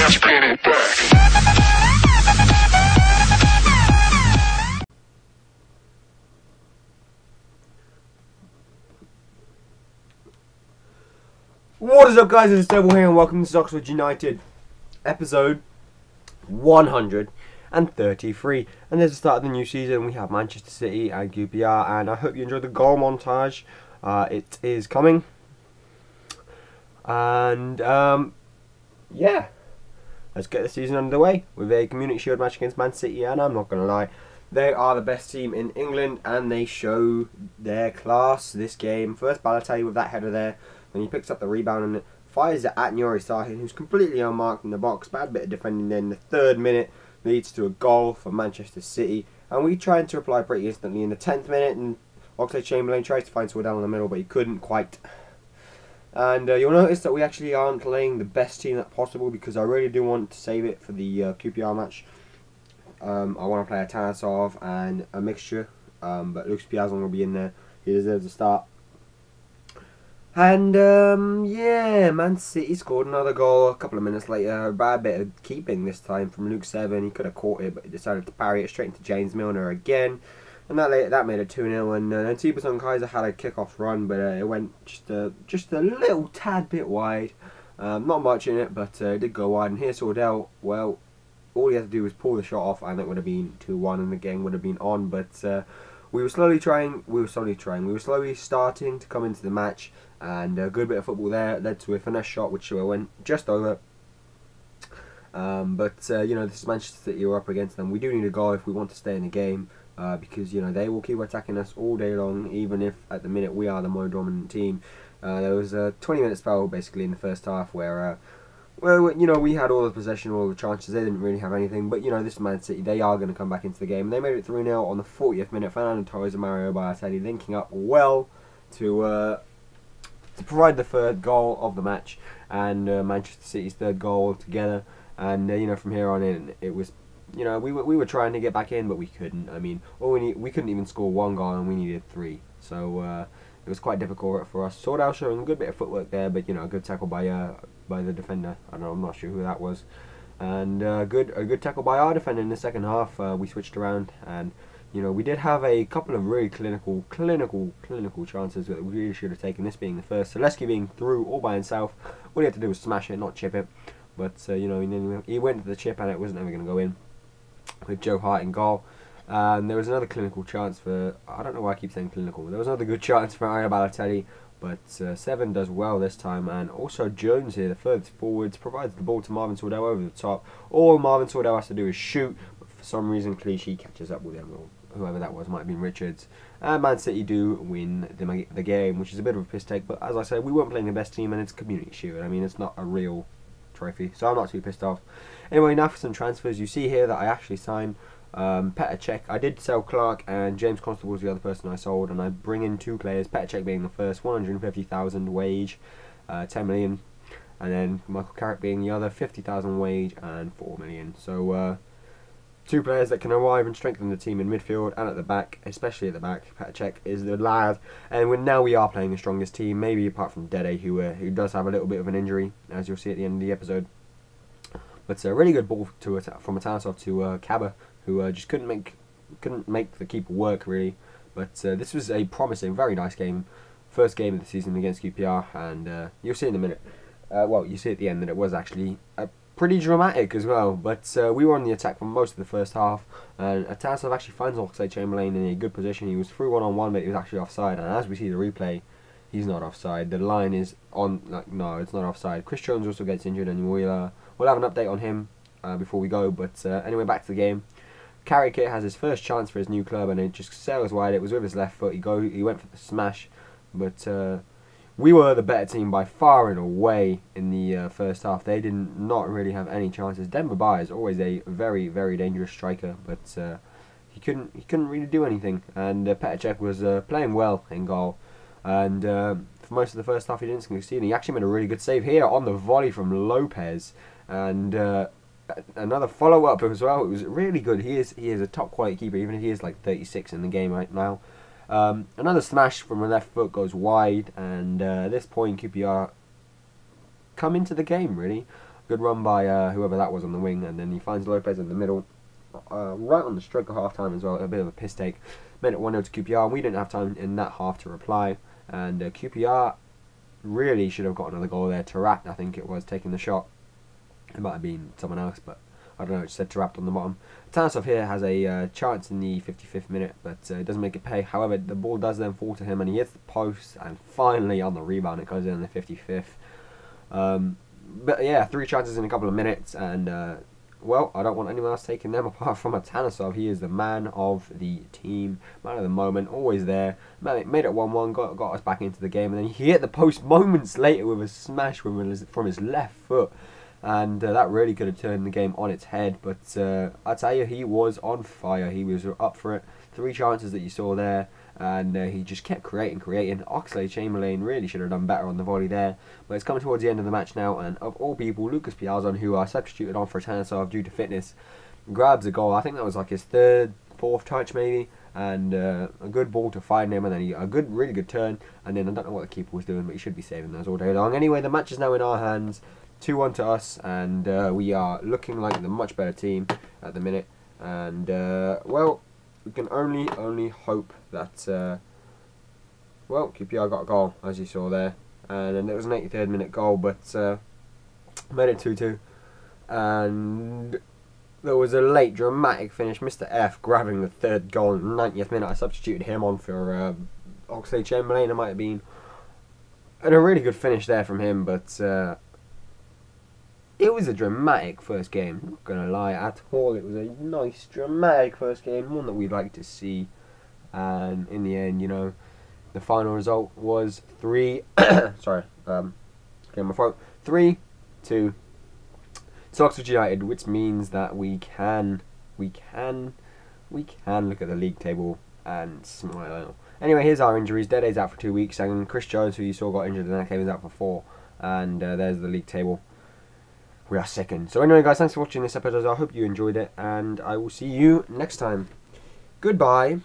spin it back. What is up, guys? It's Devil here and welcome to Oxford United episode 133. And there's the start of the new season. We have Manchester City and QPR, and I hope you enjoyed the goal montage. It is coming. And yeah, let's get the season underway with a Community Shield match against Man City. And I'm not going to lie, they are the best team in England and they show their class this game. First, Balotelli with that header there. Then he picks up the rebound and fires it at Nuri Sahin, who's completely unmarked in the box. Bad bit of defending then. The third minute leads to a goal for Manchester City. And we tried to reply pretty instantly in the 10th minute. And Oxlade-Chamberlain tries to find Swordell in the middle, but he couldn't quite. And you'll notice that we actually aren't playing the best team that's possible, because I really do want to save it for the QPR match. I want to play a Tanasov and a mixture. But Lucas Piazon will be in there. He deserves a start. And yeah, Man City scored another goal a couple of minutes later. A bad bit of keeping this time from Luke Seven. He could have caught it, but he decided to parry it straight into James Milner again. And that made it 2-0. And then Tiberson Kaiser had a kick-off run, but it went just a little tad bit wide. Not much in it, but it did go wide. And here's Swordell. Well, all he had to do was pull the shot off, and it would have been 2-1, and the game would have been on. But we were slowly starting to come into the match, and a good bit of football there led to a finesse shot which went just over. But you know, this is Manchester City. We're up against them. We do need a goal if we want to stay in the game, because you know they will keep attacking us all day long, even if at the minute we are the more dominant team. There was a 20-minute spell basically in the first half where well, you know, we had all the possession, all the chances. They didn't really have anything. But, you know, this is Man City. They are going to come back into the game. They made it 3-0 on the 40th minute. Fernando Torres and Mario Balotelli linking up well to provide the third goal of the match. And Manchester City's third goal together. And, you know, from here on in, it was, you know, we were trying to get back in, but we couldn't. I mean, we couldn't even score one goal, and we needed 3. So, it was quite difficult for us. Swordell showing a good bit of footwork there, but, you know, a good tackle by the defender. I don't know, I'm not sure who that was. And a good tackle by our defender in the second half. We switched around, and you know, we did have a couple of really clinical chances that we really should have taken. This being the first, Zaleski being through all by himself. All he had to do was smash it, not chip it. But you know, he went to the chip, and it wasn't ever going to go in. With Joe Hart in goal. And there was another clinical chance for, I don't know why I keep saying clinical. There was another good chance for Mario Balotelli. But Seven does well this time, and also Jones here, the third forwards, provides the ball to Marvin Swordell over the top. All Marvin Swordell has to do is shoot, but for some reason Clichy catches up with him, or whoever that was, might have been Richards. And Man City do win the game, which is a bit of a piss take, but as I said, we weren't playing the best team, and it's Community Shield. I mean, it's not a real trophy, so I'm not too pissed off. Anyway, now for some transfers. You see here that I actually signed Petr Cech. I did sell Clark, and James Constable was the other person I sold, and I bring in 2 players, Petr Cech being the first, 150,000 wage, 10 million, and then Michael Carrick being the other, 50,000 wage and 4 million. So 2 players that can arrive and strengthen the team in midfield and at the back, especially at the back. Petr Cech is the lad, and now we are playing the strongest team, maybe apart from Dede, who does have a little bit of an injury, as you'll see at the end of the episode. But a really good ball from Atanasov to Kaba, who just couldn't make the keeper work really. But this was a promising, very nice game, first game of the season against QPR, and you'll see in a minute. Well, you see at the end that it was actually pretty dramatic as well. But we were on the attack for most of the first half, and Atanasov actually finds Oxlade-Chamberlain in a good position. He was through one-on-one, but he was actually offside. And as we see the replay, he's not offside. The line is on. Like, no, it's not offside. Chris Jones also gets injured, and we'll have an update on him before we go. But anyway, back to the game. Carrick has his first chance for his new club, and it just sails wide. It was with his left foot. He went for the smash, but we were the better team by far and away in the first half. They did not really have any chances. Demba Ba is always a very, very dangerous striker, but he couldn't really do anything. And Petr Cech was playing well in goal, and for most of the first half he didn't succeed. He actually made a really good save here on the volley from Lopez, and another follow-up as well. It was really good. He is a top quality keeper, even if he is like 36 in the game right now. Another smash from the left foot goes wide, and at this point QPR come into the game really. Good run by whoever that was on the wing, and then he finds Lopez in the middle, right on the stroke of half time as well. A bit of a piss take. Made it 1-0 to QPR. We didn't have time in that half to reply, and QPR really should have got another goal there. Tarat, I think it was, taking the shot. It might have been someone else, but I don't know. It said Tarat on the bottom. Tanasov here has a chance in the 55th minute, but it doesn't make it pay. However, the ball does then fall to him, and he hits the post, and finally on the rebound, it goes in the 55th. But yeah, 3 chances in a couple of minutes, and well, I don't want anyone else taking them apart from Tanasov. He is the man of the team, man of the moment, always there. Made it 1-1, got us back into the game, and then he hit the post moments later with a smash from his left foot. And that really could have turned the game on its head. But I tell you, he was on fire. He was up for it. 3 chances that you saw there. And he just kept creating. Oxlade-Chamberlain really should have done better on the volley there. But it's coming towards the end of the match now. And of all people, Lucas Piazon, who I substituted on for Tanasov due to fitness, grabs a goal. I think that was like his 3rd, 4th touch maybe. And a good ball to find him. And then a really good turn. And then I don't know what the keeper was doing, but he should be saving those all day long. Anyway, the match is now in our hands. 2-1 to us, and we are looking like the much better team at the minute. And well, we can only hope that well, QPR got a goal, as you saw there, and then it was an 83rd minute goal, but made it 2-2. And there was a late dramatic finish. Mr. F grabbing the 3rd goal in the 90th minute. I substituted him on for Oxlade-Chamberlain. It might have been, and a really good finish there from him, but. It was a dramatic first game, not going to lie at all. It was a nice, dramatic first game, one that we'd like to see. And in the end, you know, the final result was 3... sorry, getting my throat. 3-2 to Oxford United, which means that we can look at the league table and smile. Anyway, here's our injuries. Dede's out for 2 weeks, and Chris Jones, who you saw got injured in that game, is out for 4. And there's the league table. We are 2nd. So anyway, guys, thanks for watching this episode. I hope you enjoyed it, and I will see you next time. Goodbye.